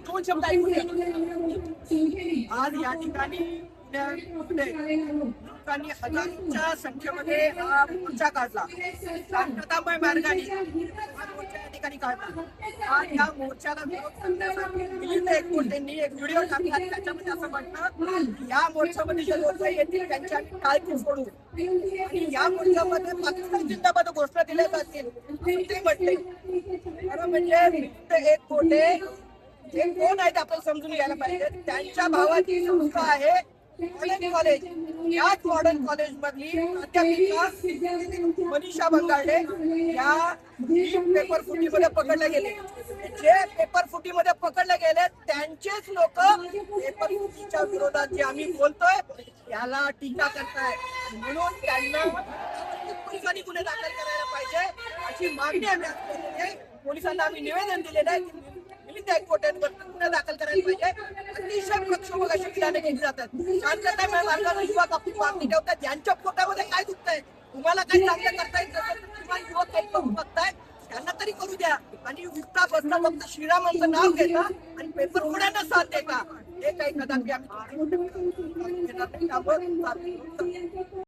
दोन शब्द ऐकून घ्या. आज या ठिकाणी लोकांनी हजारोच्या संख्येमध्ये हा मोर्चा काढला. शांततामय मार्गाने हा मोर्चा या ठिकाणी काढला. आज या मोर्चाला विरोध करण्यासाठी मिलिंद एकबोटेंनी एक व्हिडिओ टाकला. त्याच्यामध्ये असं म्हटलं, या मोर्चामध्ये जे लोक येतील त्यांच्या टाळकी फोडू आणि या मोर्चामध्ये पाकिस्तान जिंदाबाद घोषणा दिल्या जातील ते म्हटले. खरं म्हणजे मिलिंद एकबोटे हे कोण आहेत आपण समजून घ्यायला पाहिजे. त्यांच्या भावाची संस्था आहे मॉडर्न कॉलेज. याच मॉडर्न कॉलेज मधली प्राध्यापिका मनीषा बंगाडे या पेपर फुटीमध्ये पकडले गेले. जे पेपर फुटीमध्ये पकडले गेले त्यांचेच लोक पेपर फुटीच्या विरोधात जे आम्ही बोलतोय याला टीका करताय. म्हणून त्यांना पोलिसांनी गुन्हे दाखल करायला पाहिजे अशी मागणी आम्ही आज केलेली आहे. पोलिसांना आम्ही निवेदन दिलेलं आहे की मिलिंद एकबोटेंवर गुन्हा दाखल करायला पाहिजे. अतिशय प्रक्षोभक अशी विधाने केली जातात. शांततामय मार्गाने युवक आपली मागणी ठेवतात. यांच्या पोटामध्ये काय दुखतंय? तुम्हाला काही चांगलं करता येत नसेल किंवा युवक एक बघताय त्यांना तरी करू द्या. आणि विकता बसता फक्त श्रीरामांचं नाव घेता आणि पेपर फोड्यांना साथ देता हे काही कदापि आम्ही